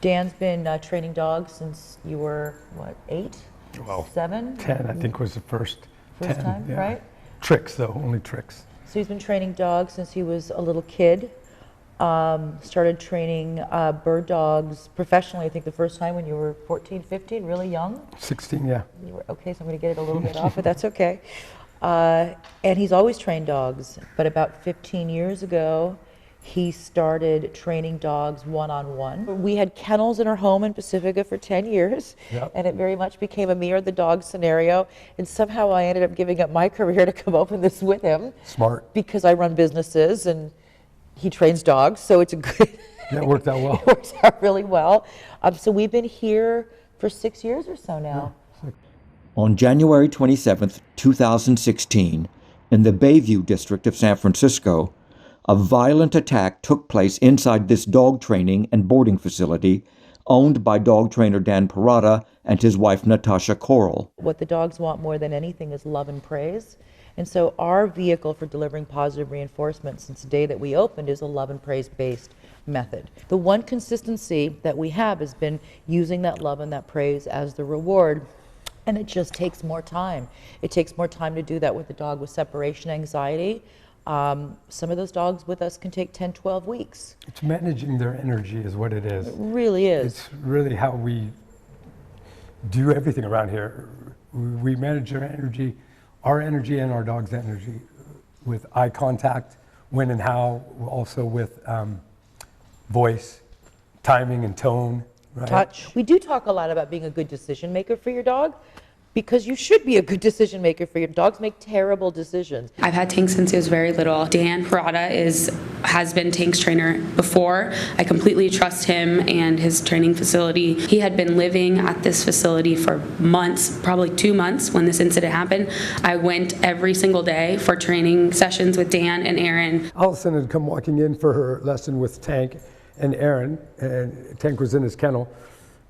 Dan's been training dogs since you were, what, 8? Well, 7? 10, I think, was the first 10, time, yeah. right? Tricks, though, only tricks. So he's been training dogs since he was a little kid. Started training bird dogs professionally, I think the first time when you were 14, 15, really young. 16, yeah. You were, okay, so I'm going to get it a little bit off, but that's okay. And he's always trained dogs, but about 15 years ago, he started training dogs one-on-one. We had kennels in our home in Pacifica for 10 years, Yep. and it very much became a me or the dog scenario, and somehow I ended up giving up my career to come open this with him. Smart. Because I run businesses, and he trains dogs, so it's a good... Yeah, it worked out well. It worked out really well. So we've been here for 6 years or so now. Yeah. On January 27, 2016, in the Bayview district of San Francisco, a violent attack took place inside this dog training and boarding facility owned by dog trainer Dan Perata and his wife Natasha Koral. What the dogs want more than anything is love and praise. And so our vehicle for delivering positive reinforcement since the day that we opened is a love and praise based method. The one consistency that we have has been using that love and that praise as the reward. And it just takes more time. It takes more time to do that with a dog with separation anxiety. Some of those dogs with us can take 10, 12 weeks. It's managing their energy is what it is. It really is. It's really how we do everything around here. We manage their energy, our energy and our dog's energy with eye contact, when and how, also with voice, timing and tone. Right? Touch. We do talk a lot about being a good decision maker for your dog, because you should be a good decision maker for your dogs. Make terrible decisions. I've had Tank since he was very little. Dan Perata has been Tank's trainer before. I completely trust him and his training facility. He had been living at this facility for months, probably 2 months when this incident happened. I went every single day for training sessions with Dan and Aaron. Allison had come walking in for her lesson with Tank and Aaron, and Tank was in his kennel,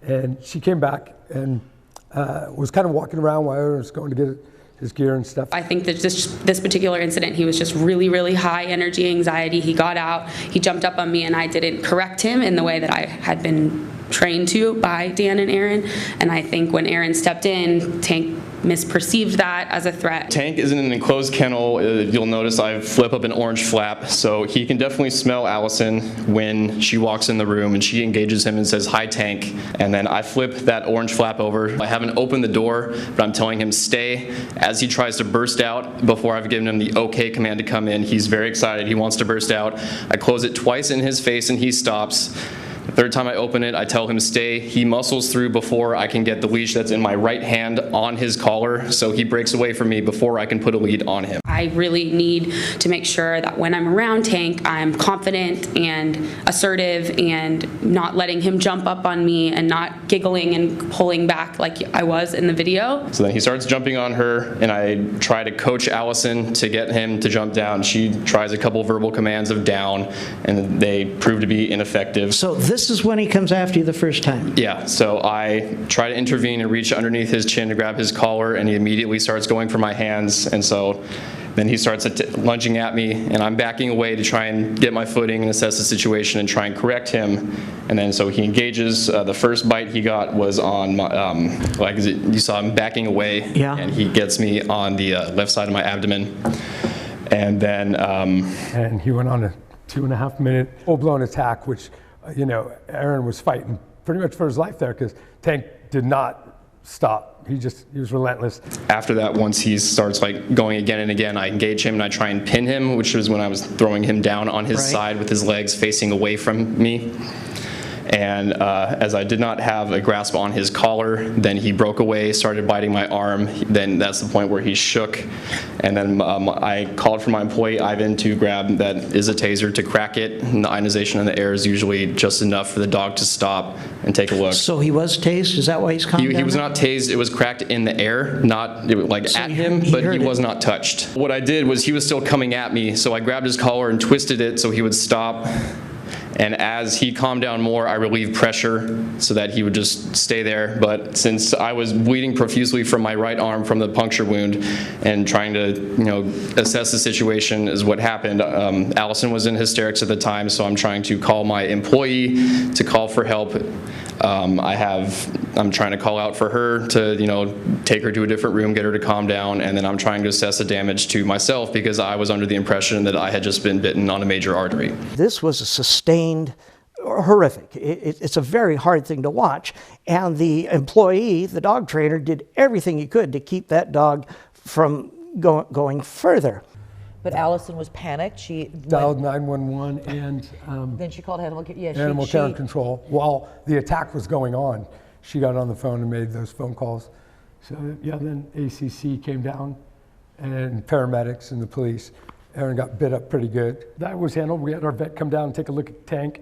and she came back and was kind of walking around while Aaron was going to get his gear and stuff. I think that this particular incident, he was just really, really high energy, anxiety. He got out, he jumped up on me, and I didn't correct him in the way that I had been trained to by Dan and Aaron. And I think when Aaron stepped in, Tank misperceived that as a threat. Tank is in an enclosed kennel. You'll notice I flip up an orange flap, so he can definitely smell Allison when she walks in the room and she engages him and says, "Hi, Tank." And then I flip that orange flap over. I haven't opened the door, but I'm telling him stay. As he tries to burst out, before I've given him the okay command to come in, he's very excited. He wants to burst out. I close it twice in his face and he stops. The third time I open it, I tell him stay. He muscles through before I can get the leash that's in my right hand on his collar, so he breaks away from me before I can put a lead on him. I really need to make sure that when I'm around Tank, I'm confident and assertive and not letting him jump up on me and not giggling and pulling back like I was in the video. So then he starts jumping on her, and I try to coach Allison to get him to jump down. She tries a couple verbal commands of down, and they prove to be ineffective. So this is when he comes after you the first time? Yeah, so I try to intervene and reach underneath his chin to grab his collar, and he immediately starts going for my hands, and so then he starts lunging at me, and I'm backing away to try and get my footing and assess the situation and try and correct him. And then so he engages. The first bite he got was on my, like you saw him backing away, yeah. And he gets me on the left side of my abdomen. And then... and he went on a 2.5 minute full-blown attack, which, you know, Aaron was fighting pretty much for his life there because Tank did not stop. He was relentless. After that, once he starts like going again and again, I engage him and I try and pin him, which was when I was throwing him down on his side with his legs facing away from me. And as I did not have a grasp on his collar, then he broke away, started biting my arm. Then that's the point where he shook. And then I called for my employee, Ivan, to grab that is a taser to crack it. And the ionization in the air is usually just enough for the dog to stop and take a look. So he was tased? Is that why he's calmed down? He was not tased. It was cracked in the air, not like so at him, but he was not touched. What I did was he was still coming at me, so I grabbed his collar and twisted it so he would stop. And as he calmed down more, I relieved pressure so that he would just stay there. But since I was bleeding profusely from my right arm from the puncture wound and trying to, assess the situation is what happened, Allison was in hysterics at the time, so I'm trying to call my employee to call for help. I'm trying to call out for her to, take her to a different room, get her to calm down, and then I'm trying to assess the damage to myself because I was under the impression that I had just been bitten on a major artery. This was a sustained, horrific. It's a very hard thing to watch. And the employee, the dog trainer, did everything he could to keep that dog from going further. But Allison was panicked. She Dialed 911 and then she called animal care. Yeah, animal care and control. While the attack was going on, she got on the phone and made those phone calls. So yeah, then ACC came down and paramedics and the police. Aaron got bit up pretty good. That was handled. We had our vet come down and take a look at Tank.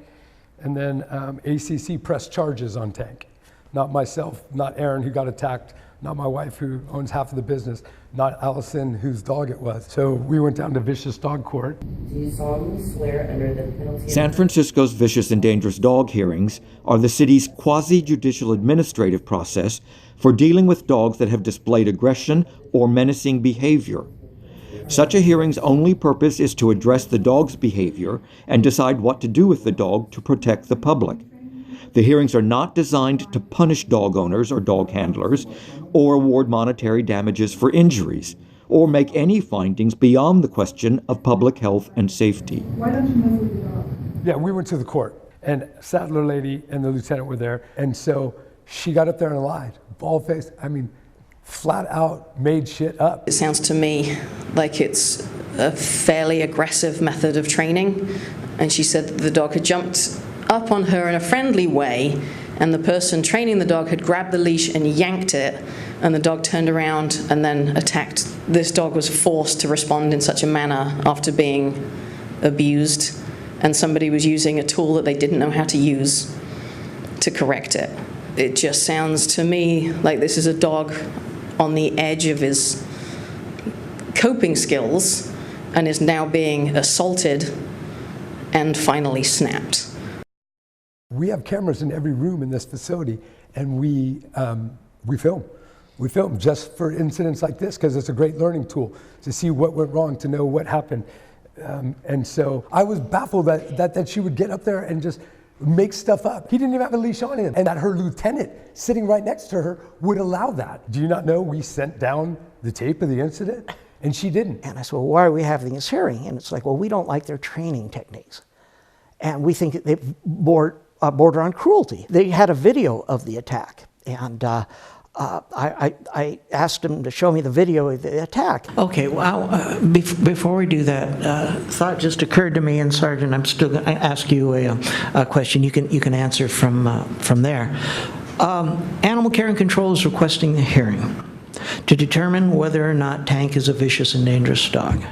And then ACC pressed charges on Tank. Not myself, not Aaron who got attacked, not my wife who owns half of the business, not Allison whose dog it was. So we went down to vicious dog court. Do you solemnly swear under the penalty San Francisco's vicious and dangerous dog hearings are the city's quasi-judicial administrative process for dealing with dogs that have displayed aggression or menacing behavior. Such a hearing's only purpose is to address the dog's behavior and decide what to do with the dog to protect the public. The hearings are not designed to punish dog owners or dog handlers or award monetary damages for injuries or make any findings beyond the question of public health and safety. Why don't you mess with the dog? Yeah, we went to the court and Saddler lady and the lieutenant were there. And so she got up there and lied, bald-faced. Flat out made shit up. It sounds to me like it's a fairly aggressive method of training. And she said that the dog had jumped up on her in a friendly way, and the person training the dog had grabbed the leash and yanked it, and the dog turned around and then attacked. This dog was forced to respond in such a manner after being abused, and somebody was using a tool that they didn't know how to use to correct it. It just sounds to me like this is a dog on the edge of his coping skills and is now being assaulted and finally snapped. We have cameras in every room in this facility, and we film. We film just for incidents like this because it's a great learning tool to see what went wrong, to know what happened. And so I was baffled that she would get up there and just make stuff up. He didn't even have a leash on him, and that her lieutenant sitting right next to her would allow that. Do you not know we sent down the tape of the incident? And she didn't. And I said, well, why are we having this hearing? And it's like, well, we don't like their training techniques. And we think that they border on cruelty. They had a video of the attack. And I asked him to show me the video of the attack. Okay, well, before we do that, thought just occurred to me, and Sergeant, I'm still going to ask you a question. You can answer from there. Animal Care and Control is requesting the hearing to determine whether or not Tank is a vicious and dangerous dog.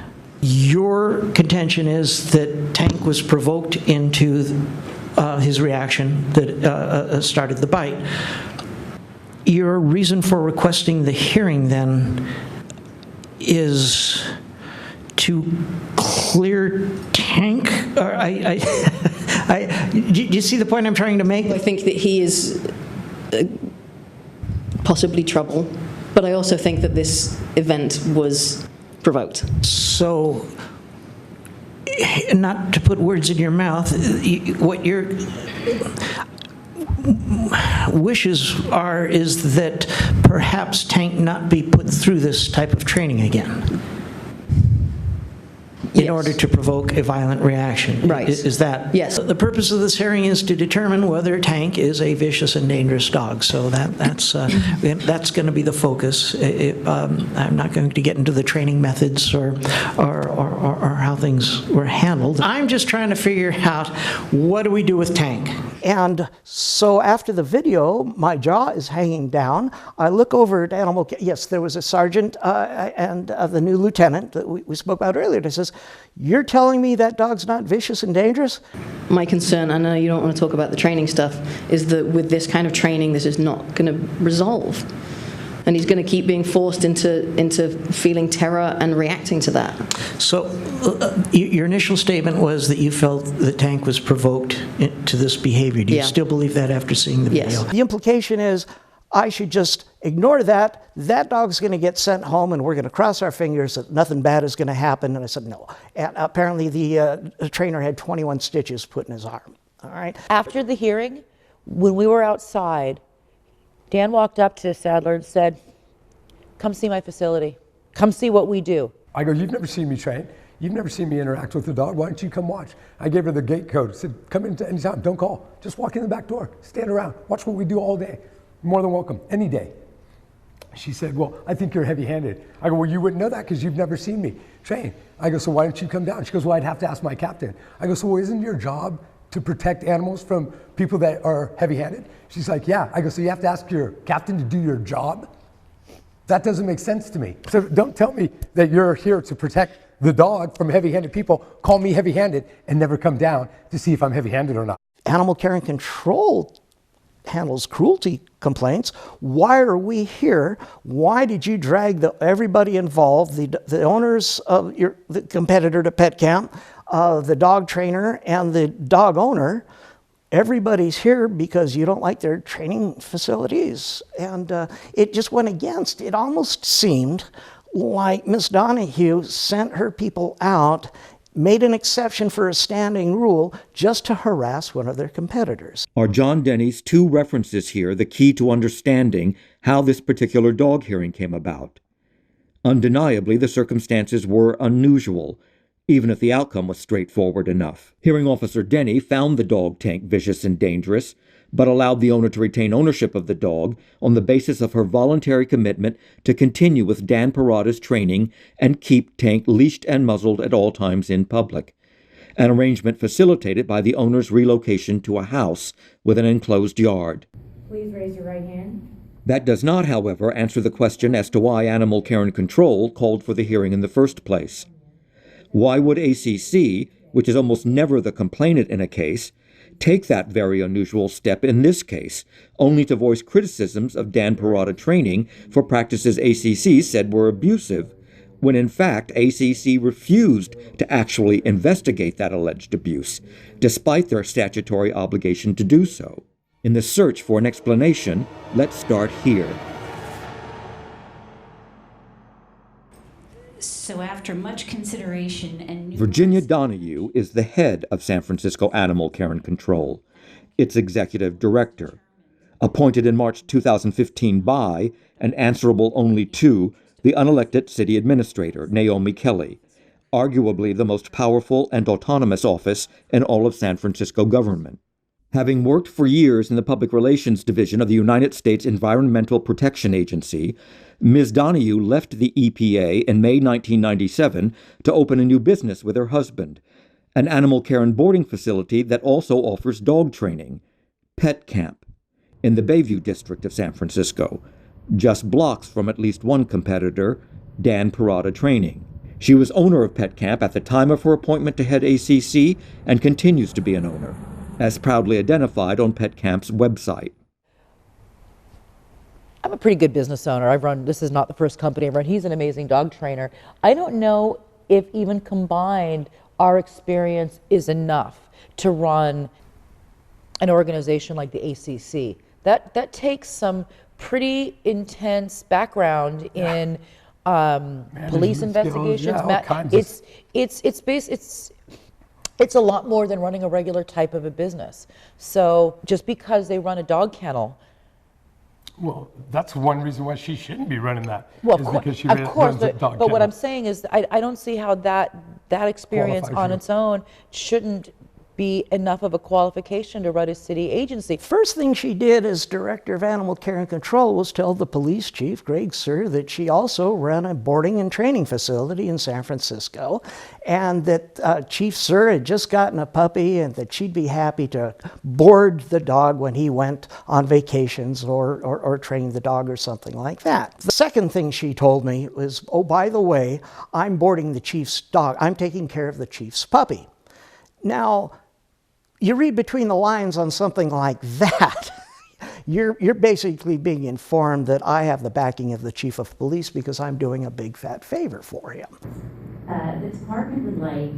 Your contention is that Tank was provoked into his reaction that started the bite. Your reason for requesting the hearing, then, is to clear Tank? Do you see the point I'm trying to make? I think that he is possibly trouble, but I also think that this event was provoked. So, not to put words in your mouth, what your wishes are is that perhaps Tank not be put through this type of training again in order to provoke a violent reaction. Right. Is that? Yes. The purpose of this hearing is to determine whether Tank is a vicious and dangerous dog. So that's going to be the focus. I'm not going to get into the training methods or how things were handled. I'm just trying to figure out, what do we do with Tank? And so after the video, my jaw is hanging down. I look over at Animal Care. Yes, there was a sergeant and the new lieutenant that we spoke about earlier that says, you're telling me that dog's not vicious and dangerous? My concern, I know you don't want to talk about the training stuff, is that with this kind of training, this is not going to resolve. and he's going to keep being forced into feeling terror and reacting to that. So your initial statement was that you felt the Tank was provoked to this behavior. Do you still believe that after seeing the video? Yes. The implication is I should just ignore that. That dog's going to get sent home, and we're going to cross our fingers that nothing bad is going to happen. And I said no. And apparently the trainer had 21 stitches put in his arm. All right. After the hearing, when we were outside, Dan walked up to Sadler and said, "Come see my facility. Come see what we do." I go, "You've never seen me train. You've never seen me interact with the dog. Why don't you come watch?" I gave her the gate code. Said, "Come in anytime. Don't call. Just walk in the back door. Stand around. Watch what we do all day. More than welcome. Any day." She said, "Well, I think you're heavy-handed." I go, "Well, you wouldn't know that because you've never seen me train." I go, "So why don't you come down?" She goes, "Well, I'd have to ask my captain." I go, "So well, isn't your job to protect animals from people that are heavy-handed?" She's like, "Yeah." I go, "So you have to ask your captain to do your job? That doesn't make sense to me. So don't tell me that you're here to protect the dog from heavy-handed people, call me heavy-handed, and never come down to see if I'm heavy-handed or not." Animal Care and Control handles cruelty complaints. Why are we here? Why did you drag everybody involved, the owners of the competitor to Pet Camp, the dog trainer, and the dog owner? Everybody's here because you don't like their training facilities. And it just went against. It almost seemed like Ms. Donohue sent her people out, made an exception for a standing rule just to harass one of their competitors. Are John Denny's two references here the key to understanding how this particular dog hearing came about? Undeniably, the circumstances were unusual, even if the outcome was straightforward enough. Hearing Officer Denny found the dog Tank vicious and dangerous, but allowed the owner to retain ownership of the dog on the basis of her voluntary commitment to continue with Dan Perata's training and keep Tank leashed and muzzled at all times in public, an arrangement facilitated by the owner's relocation to a house with an enclosed yard. Please raise your right hand. That does not, however, answer the question as to why Animal Care and Control called for the hearing in the first place. Why would ACC, which is almost never the complainant in a case, take that very unusual step in this case, only to voice criticisms of Dan Perata training for practices ACC said were abusive, when in fact ACC refused to actually investigate that alleged abuse, despite their statutory obligation to do so? In the search for an explanation, let's start here. So after much consideration and Virginia Donohue is the head of San Francisco Animal Care and Control, its executive director. Appointed in March 2015 by, and answerable only to, the unelected city administrator, Naomi Kelly, arguably the most powerful and autonomous office in all of San Francisco government. Having worked for years in the Public Relations Division of the United States Environmental Protection Agency, Ms. Donohue left the EPA in May 1997 to open a new business with her husband, an animal care and boarding facility that also offers dog training, Pet Camp, in the Bayview district of San Francisco, just blocks from at least one competitor, Dan Perata Training. She was owner of Pet Camp at the time of her appointment to head ACC and continues to be an owner, as proudly identified on Pet Camp's website. I'm a pretty good business owner. This is not the first company I've run. He's an amazing dog trainer. I don't know if even combined our experience is enough to run an organization like the ACC. That takes some pretty intense background in police investigations. It's a lot more than running a regular type of a business. So just because they run a dog kennel. Well, that's one reason why she shouldn't be running that. Well, because she of course, runs a dog but what kennel. I'm saying is I don't see how that experience Qualifies on you. its own shouldn't be enough of a qualification to run a city agency. First thing she did as director of Animal Care and Control was tell the police chief, Greg Sir, that she also ran a boarding and training facility in San Francisco, and that Chief Sir had just gotten a puppy and that she'd be happy to board the dog when he went on vacations or train the dog or something like that. The second thing she told me was, oh, by the way, I'm boarding the chief's dog. I'm taking care of the chief's puppy. Now, you read between the lines on something like that, You're basically being informed that I have the backing of the chief of police because I'm doing a big fat favor for him. The department would like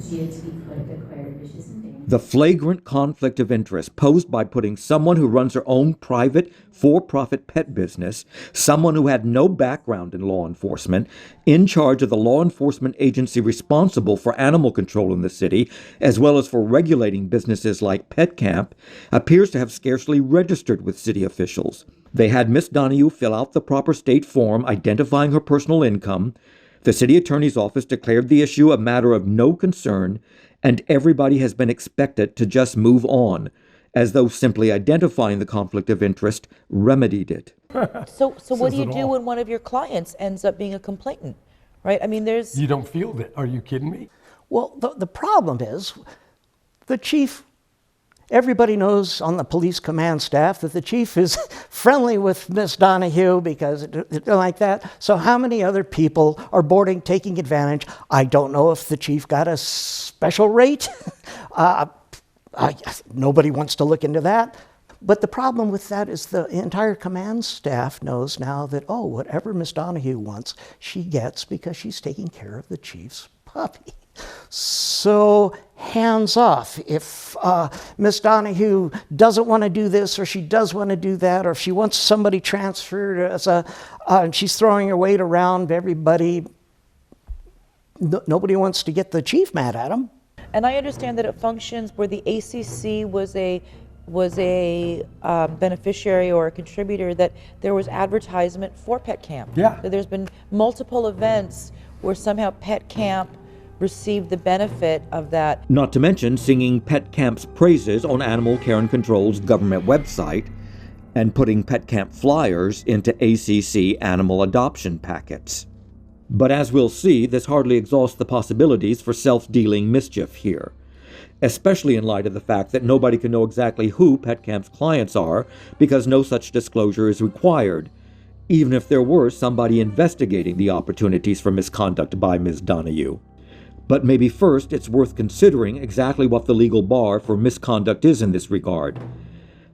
Gia to be declared vicious and dangerous. The flagrant conflict of interest posed by putting someone who runs her own private, for-profit pet business, someone who had no background in law enforcement, in charge of the law enforcement agency responsible for animal control in the city, as well as for regulating businesses like Pet Camp, appears to have scarcely registered with city officials. They had Miss Donohue fill out the proper state form identifying her personal income. The city attorney's office declared the issue a matter of no concern, and everybody has been expected to just move on, as though simply identifying the conflict of interest remedied it. So what do you Says it do all. when one of your clients ends up being a complainant, right? I mean, there's... You don't field it. Are you kidding me? Well, the problem is the chief, everybody knows on the police command staff that the chief is friendly with Miss Donohue because they're like that. So how many other people are taking advantage? I don't know if the chief got a special rate. Nobody wants to look into that. But the problem with that is the entire command staff knows now that, oh, whatever Miss Donohue wants, she gets because she's taking care of the chief's puppy. So hands off. If Miss Donohue doesn't want to do this, or she does want to do that, or if she wants somebody transferred as and she's throwing her weight around everybody, nobody wants to get the chief mad at him. And I understand that it functions where the ACC was a beneficiary or a contributor, that there was advertisement for Pet Camp. Yeah. That there's been multiple events where somehow Pet Camp received the benefit of that. Not to mention singing Pet Camp's praises on Animal Care and Control's government website and putting Pet Camp flyers into ACC animal adoption packets. But as we'll see, this hardly exhausts the possibilities for self-dealing mischief here, especially in light of the fact that nobody can know exactly who Pet Camp's clients are because no such disclosure is required, even if there were somebody investigating the opportunities for misconduct by Ms. Donohue. But maybe first it's worth considering exactly what the legal bar for misconduct is in this regard.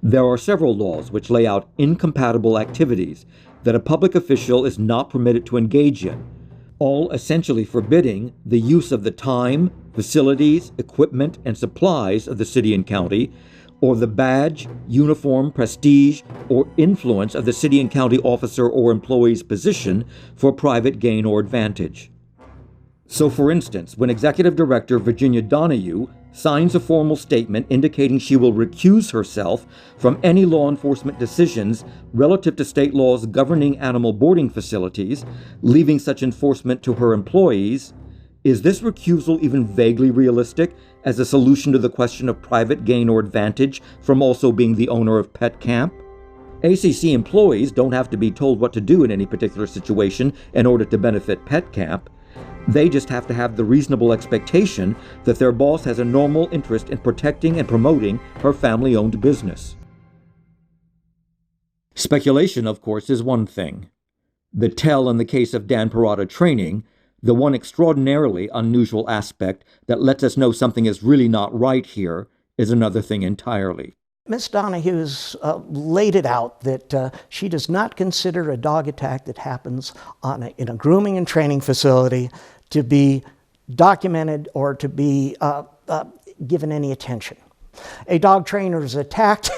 There are several laws which lay out incompatible activities that a public official is not permitted to engage in, all essentially forbidding the use of the time, facilities, equipment, and supplies of the city and county, or the badge, uniform, prestige, or influence of the city and county officer or employee's position for private gain or advantage. So, for instance, when Executive Director Virginia Donohue signs a formal statement indicating she will recuse herself from any law enforcement decisions relative to state laws governing animal boarding facilities, leaving such enforcement to her employees, is this recusal even vaguely realistic as a solution to the question of private gain or advantage from also being the owner of Pet Camp? ACC employees don't have to be told what to do in any particular situation in order to benefit Pet Camp. They just have to have the reasonable expectation that their boss has a normal interest in protecting and promoting her family-owned business. Speculation, of course, is one thing. The tell in the case of Dan Perata training, the one extraordinarily unusual aspect that lets us know something is really not right here, is another thing entirely. Miss Donohue's laid it out that she does not consider a dog attack that happens in a grooming and training facility to be documented or to be given any attention. A dog trainer is attacked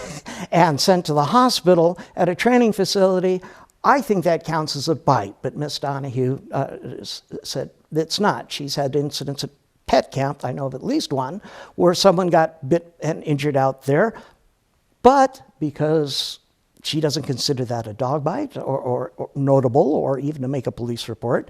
and sent to the hospital at a training facility. I think that counts as a bite, but Miss Donohue said it's not. She's had incidents at Pet Camp, I know of at least one, where someone got bit and injured out there. But because she doesn't consider that a dog bite or notable or even to make a police report,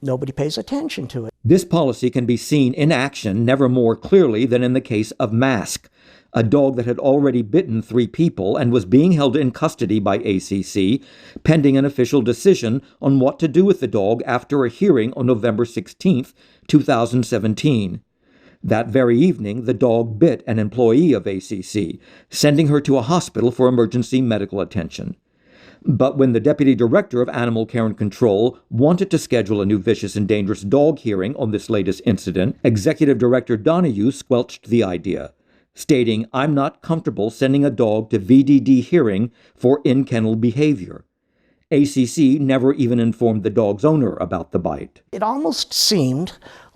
nobody pays attention to it. This policy can be seen in action never more clearly than in the case of Mask, a dog that had already bitten 3 people and was being held in custody by ACC, pending an official decision on what to do with the dog after a hearing on November 16, 2017. That very evening, the dog bit an employee of ACC, sending her to a hospital for emergency medical attention. But when the Deputy Director of Animal Care and Control wanted to schedule a new vicious and dangerous dog hearing on this latest incident, Executive Director Donohue squelched the idea. stating, "I'm not comfortable sending a dog to VDD hearing for in-kennel behavior." ACC never even informed the dog's owner about the bite. It almost seemed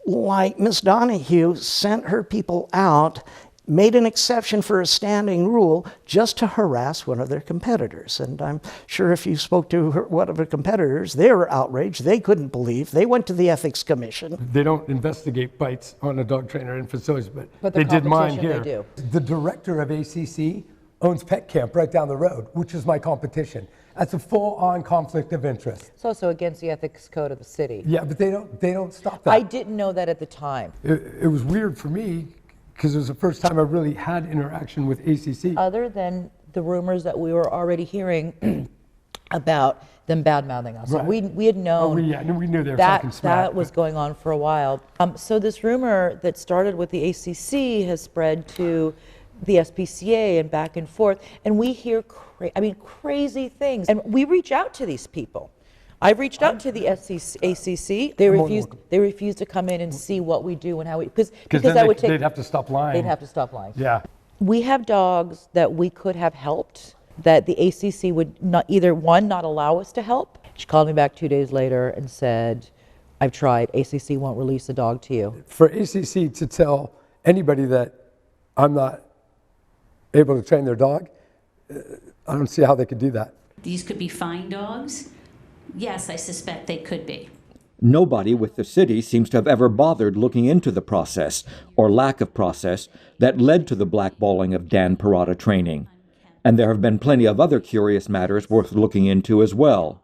like Ms. Donohue sent her people out, made an exception for a standing rule just to harass one of their competitors. And I'm sure if you spoke to one of her competitors, they were outraged. They couldn't believe. They went to the Ethics Commission. They don't investigate bites on a dog trainer in facilities, but the they did mine competition here. they do. The director of ACC owns Pet Camp right down the road, which is my competition. That's a full-on conflict of interest. It's also against the ethics code of the city. Yeah, but they don't stop that. I didn't know that at the time. It was weird for me because it was the first time I really had interaction with ACC. Other than the rumors that we were already hearing about them bad-mouthing us. Right. We had known we knew they were that fucking smart. that was going on for a while. So this rumor that started with the ACC has spread to the SPCA and back and forth, and we hear crazy things, and we reach out to these people. I've reached out to the ACC. They refuse to come in and see what we do and how we, because then that would take. they'd have to stop lying. They'd have to stop lying. Yeah. We have dogs that we could have helped that the ACC would not, either one, not allow us to help. She called me back 2 days later and said, "I've tried. ACC won't release the dog to you." For ACC to tell anybody that I'm not able to train their dog, I don't see how they could do that. These could be fine dogs. Yes, I suspect they could be. Nobody with the city seems to have ever bothered looking into the process, or lack of process, that led to the blackballing of Dan Perata training. And there have been plenty of other curious matters worth looking into as well.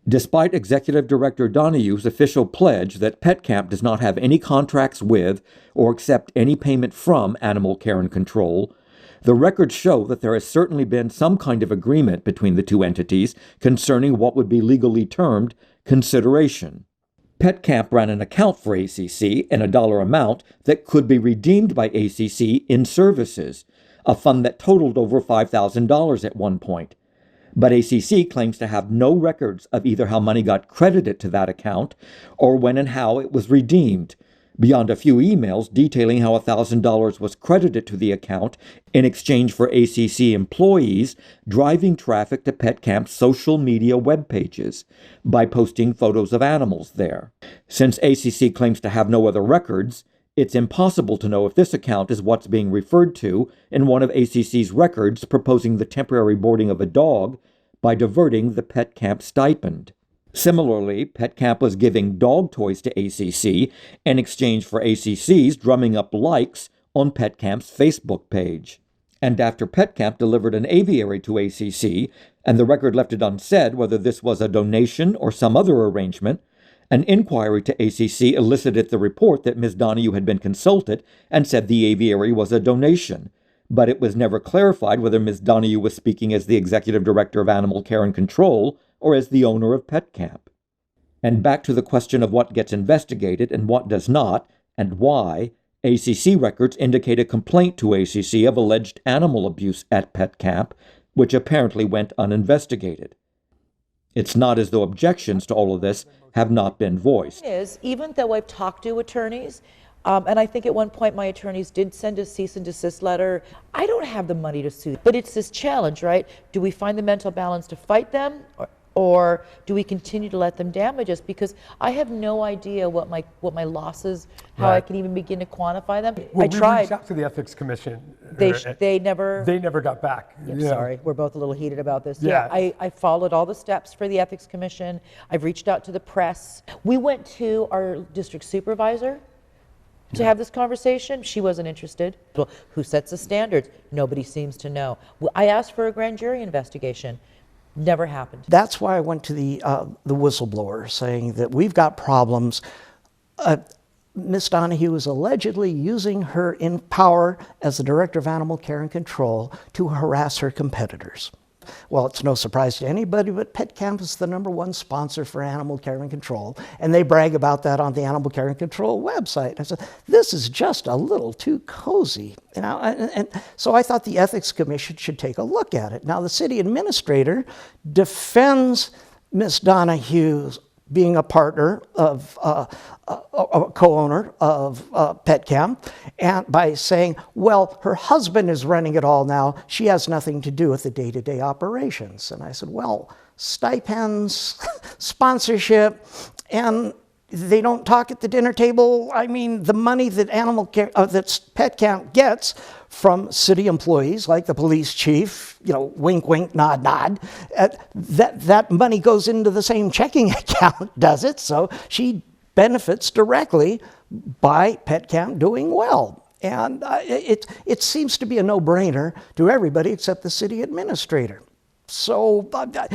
Despite Executive Director Donohue's official pledge that Pet Camp does not have any contracts with or accept any payment from Animal Care and Control, the records show that there has certainly been some kind of agreement between the two entities concerning what would be legally termed consideration. Pet Camp ran an account for ACC in a dollar amount that could be redeemed by ACC in services, a fund that totaled over $5,000 at one point. But ACC claims to have no records of either how money got credited to that account or when and how it was redeemed, beyond a few emails detailing how $1,000 was credited to the account in exchange for ACC employees driving traffic to Pet Camp's social media web pages by posting photos of animals there. Since ACC claims to have no other records, it's impossible to know if this account is what's being referred to in one of ACC's records proposing the temporary boarding of a dog by diverting the Pet Camp stipend. Similarly, Pet Camp was giving dog toys to ACC in exchange for ACC's drumming up likes on Pet Camp's Facebook page. And after Pet Camp delivered an aviary to ACC, and the record left it unsaid whether this was a donation or some other arrangement, an inquiry to ACC elicited the report that Ms. Donohue had been consulted and said the aviary was a donation, but it was never clarified whether Ms. Donohue was speaking as the Executive Director of Animal Care and Control or as the owner of Pet Camp. And back to the question of what gets investigated and what does not, and why, ACC records indicate a complaint to ACC of alleged animal abuse at Pet Camp, which apparently went uninvestigated. It's not as though objections to all of this have not been voiced. Even though I've talked to attorneys, and I think at one point my attorneys did send a cease and desist letter, I don't have the money to sue. But it's this challenge, right? Do we find the mental balance to fight them? Or do we continue to let them damage us? Because I have no idea what my losses, how I can even begin to quantify them. Well, I tried. We reached out to the Ethics Commission. They never got back. I'm sorry, we're both a little heated about this. Yeah. I followed all the steps for the Ethics Commission. I've reached out to the press. We went to our district supervisor to have this conversation. She wasn't interested. Well, who sets the standards? Nobody seems to know. I asked for a grand jury investigation. Never happened. That's why I went to the whistleblower saying that we've got problems. Ms. Donohue is allegedly using her power as the Director of Animal Care and Control to harass her competitors. Well, it's no surprise to anybody, but Pet Camp is the #1 sponsor for Animal Care and Control, and they brag about that on the Animal Care and Control website. I said, this is just a little too cozy. And so I thought the Ethics Commission should take a look at it. Now, the city administrator defends Ms. Donohue's being a partner of a co-owner of Pet Camp, and by saying, well, her husband is running it all now, she has nothing to do with the day-to-day operations. And I said, well, stipends, sponsorship, and they don't talk at the dinner table. I mean, the money that that Pet Camp gets from city employees, like the police chief, wink, wink, nod, nod, that money goes into the same checking account, does it? So she benefits directly by Pet Camp doing well. And it seems to be a no-brainer to everybody except the city administrator. So,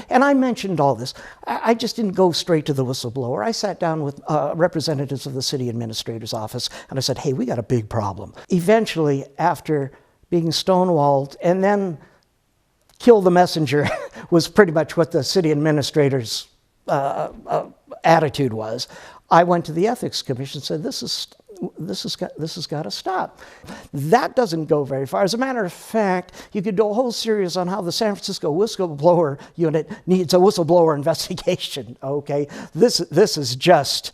and I mentioned all this. I just didn't go straight to the whistleblower. I sat down with representatives of the city administrator's office, and I said, hey, we got a big problem. Eventually, after being stonewalled and then kill the messenger was pretty much what the city administrator's attitude was. I went to the ethics commission and said, this has got to stop. That doesn't go very far. As a matter of fact, you could do a whole series on how the San Francisco whistleblower unit needs a whistleblower investigation. Okay, this is just,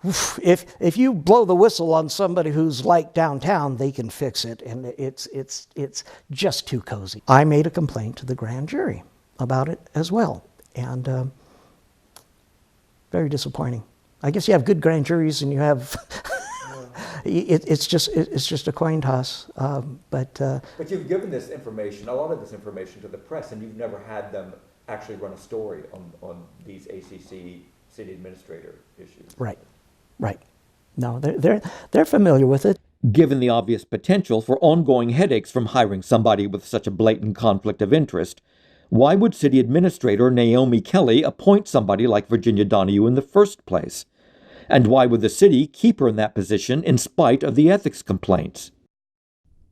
if you blow the whistle on somebody who's like downtown, they can fix it, and it's just too cozy. I made a complaint to the grand jury about it as well, and very disappointing. I guess you have good grand juries and you have. It's just a coin toss, but you've given this information, a lot of this information, to the press, and you've never had them actually run a story on these ACC city administrator issues. Right. No, they're familiar with it. Given the obvious potential for ongoing headaches from hiring somebody with such a blatant conflict of interest, why would City Administrator Naomi Kelly appoint somebody like Virginia Donohue in the first place? And why would the city keep her in that position in spite of the ethics complaints?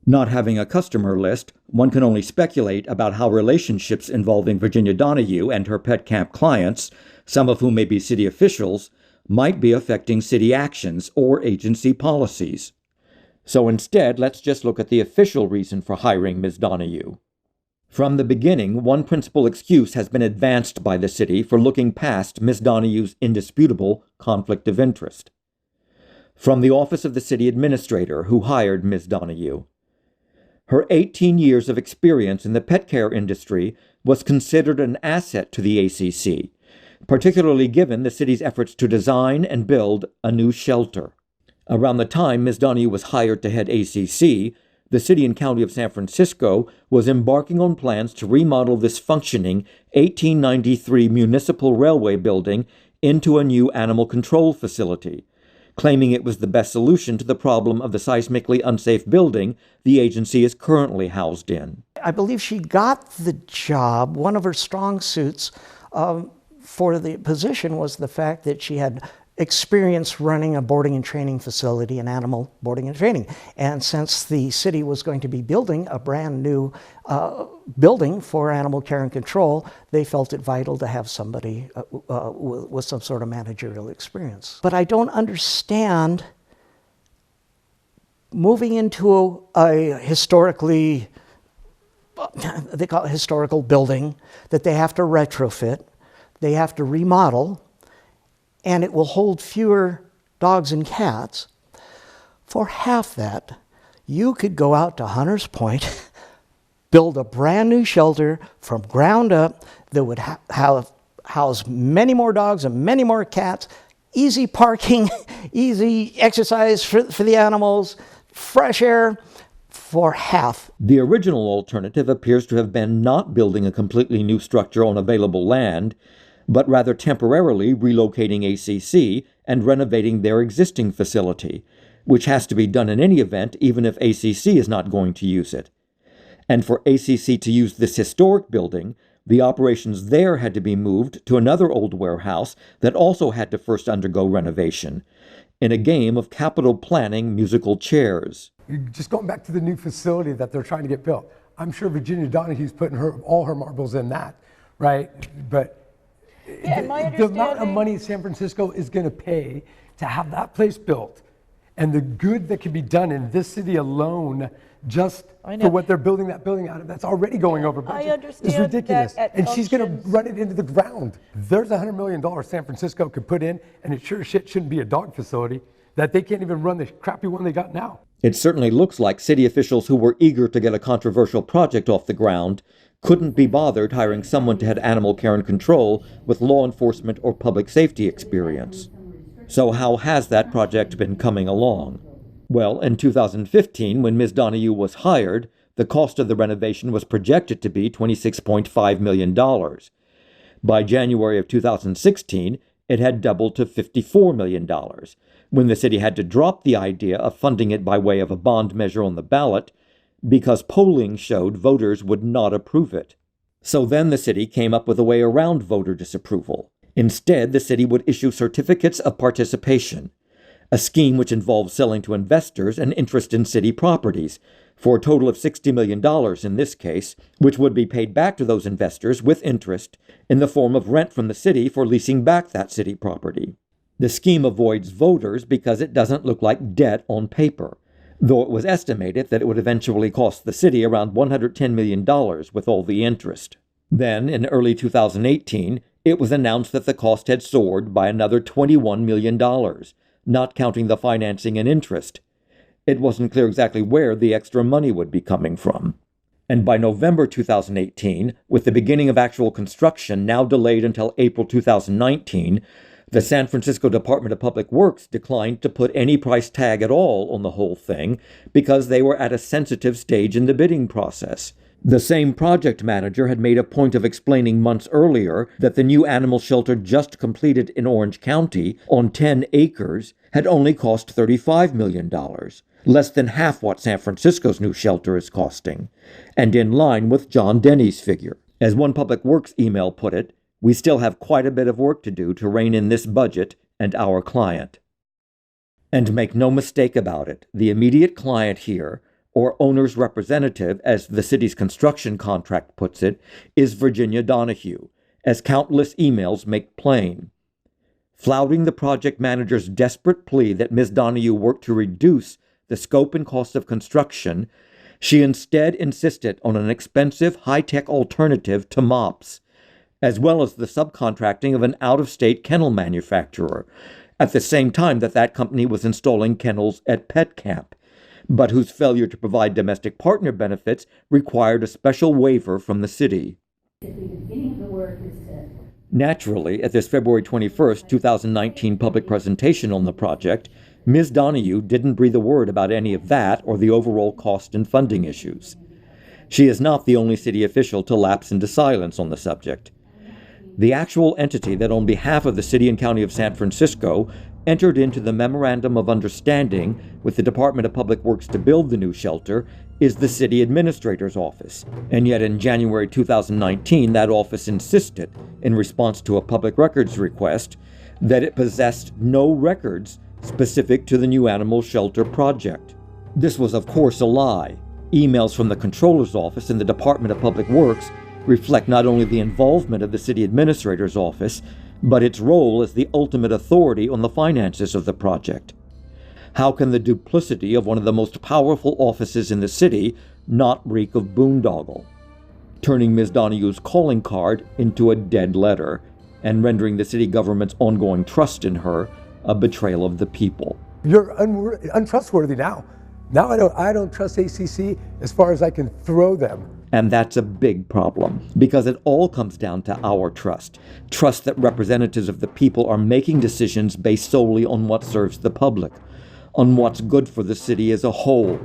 Not having a customer list, one can only speculate about how relationships involving Virginia Donohue and her Pet Camp clients, some of whom may be city officials, might be affecting city actions or agency policies. So instead, let's just look at the official reason for hiring Ms. Donohue. From the beginning, one principal excuse has been advanced by the city for looking past Ms. Donohue's indisputable conflict of interest. From the office of the city administrator who hired Ms. Donohue. Her 18 years of experience in the pet care industry was considered an asset to the ACC, particularly given the city's efforts to design and build a new shelter. Around the time Ms. Donohue was hired to head ACC, the city and county of San Francisco was embarking on plans to remodel this functioning 1893 municipal railway building into a new animal control facility, claiming it was the best solution to the problem of the seismically unsafe building the agency is currently housed in. I believe she got the job. One of her strong suits for the position was the fact that she had experience running a boarding and training facility, an animal boarding and training. And since the city was going to be building a brand new building for animal care and control, they felt it vital to have somebody with some sort of managerial experience. But I don't understand moving into a historically, they call it historical building, that they have to retrofit, they have to remodel, and it will hold fewer dogs and cats. For half that, you could go out to Hunters Point, build a brand new shelter from ground up that would house many more dogs and many more cats, easy parking, easy exercise for the animals, fresh air, for half. The original alternative appears to have been not building a completely new structure on available land, but rather temporarily relocating ACC and renovating their existing facility, which has to be done in any event even if ACC is not going to use it. And for ACC to use this historic building, the operations there had to be moved to another old warehouse that also had to first undergo renovation, in a game of capital planning musical chairs. Just going back to the new facility that they're trying to get built, I'm sure Virginia Donohue's putting all her marbles in that, right? But the amount of money San Francisco is going to pay to have that place built, and the good that can be done in this city alone just I know. for what they're building that building out of. That's already going over budget. I understand It's ridiculous. that at And she's going to functions- run it into the ground. There's $100 million San Francisco could put in, and it sure shit shouldn't be a dog facility that they can't even run the crappy one they got now. It certainly looks like city officials who were eager to get a controversial project off the ground couldn't be bothered hiring someone to head animal care and control with law enforcement or public safety experience. So how has that project been coming along? Well, in 2015, when Ms. Donohue was hired, the cost of the renovation was projected to be $26.5 million. By January of 2016, it had doubled to $54 million, when the city had to drop the idea of funding it by way of a bond measure on the ballot because polling showed voters would not approve it. So then the city came up with a way around voter disapproval. Instead, the city would issue certificates of participation, a scheme which involved selling to investors an interest in city properties, for a total of $60 million in this case, which would be paid back to those investors with interest in the form of rent from the city for leasing back that city property. The scheme avoids voters because it doesn't look like debt on paper, though it was estimated that it would eventually cost the city around $110 million with all the interest. Then, in early 2018, it was announced that the cost had soared by another $21 million, not counting the financing and interest. It wasn't clear exactly where the extra money would be coming from. And by November 2018, with the beginning of actual construction now delayed until April 2019, the San Francisco Department of Public Works declined to put any price tag at all on the whole thing because they were at a sensitive stage in the bidding process. The same project manager had made a point of explaining months earlier that the new animal shelter just completed in Orange County on 10 acres had only cost $35 million, less than half what San Francisco's new shelter is costing, and in line with John Denny's figure. As one Public Works email put it, we still have quite a bit of work to do to rein in this budget and our client. And make no mistake about it, the immediate client here, or owner's representative, as the city's construction contract puts it, is Virginia Donohue, as countless emails make plain. Flouting the project manager's desperate plea that Ms. Donohue work to reduce the scope and cost of construction, she instead insisted on an expensive, high-tech alternative to mops, as well as the subcontracting of an out-of-state kennel manufacturer, at the same time that that company was installing kennels at Pet Camp, but whose failure to provide domestic partner benefits required a special waiver from the city. Naturally, at this February 21, 2019 public presentation on the project, Ms. Donohue didn't breathe a word about any of that or the overall cost and funding issues. She is not the only city official to lapse into silence on the subject. The actual entity that on behalf of the City and County of San Francisco entered into the Memorandum of Understanding with the Department of Public Works to build the new shelter is the City Administrator's Office. And yet in January 2019, that office insisted, in response to a public records request, that it possessed no records specific to the new animal shelter project. This was, of course, a lie. Emails from the Controller's Office and the Department of Public Works reflect not only the involvement of the City Administrator's Office, but its role as the ultimate authority on the finances of the project. How can the duplicity of one of the most powerful offices in the city not reek of boondoggle? Turning Ms. Donohue's calling card into a dead letter and rendering the city government's ongoing trust in her a betrayal of the people. You're untrustworthy now. Now I don't trust ACC as far as I can throw them. And that's a big problem, because it all comes down to our trust. Trust that representatives of the people are making decisions based solely on what serves the public, on what's good for the city as a whole,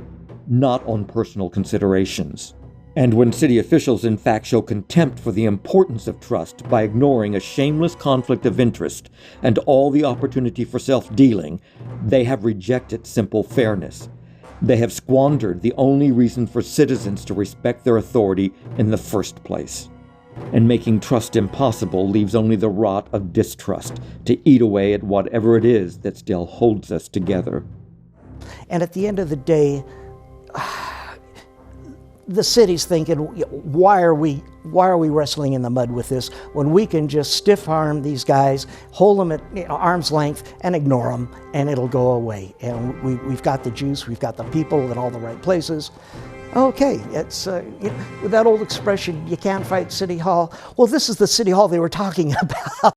not on personal considerations. And when city officials in fact show contempt for the importance of trust by ignoring a shameless conflict of interest and all the opportunity for self-dealing, they have rejected simple fairness. They have squandered the only reason for citizens to respect their authority in the first place. And making trust impossible leaves only the rot of distrust to eat away at whatever it is that still holds us together. And at the end of the day, the city's thinking, why are we why are we wrestling in the mud with this when we can just stiff arm these guys, hold them at arm's length and ignore them, and it'll go away. And we've got the juice, we've got the people in all the right places. Okay, it's with that old expression, you can't fight City Hall. Well, this is the City Hall they were talking about.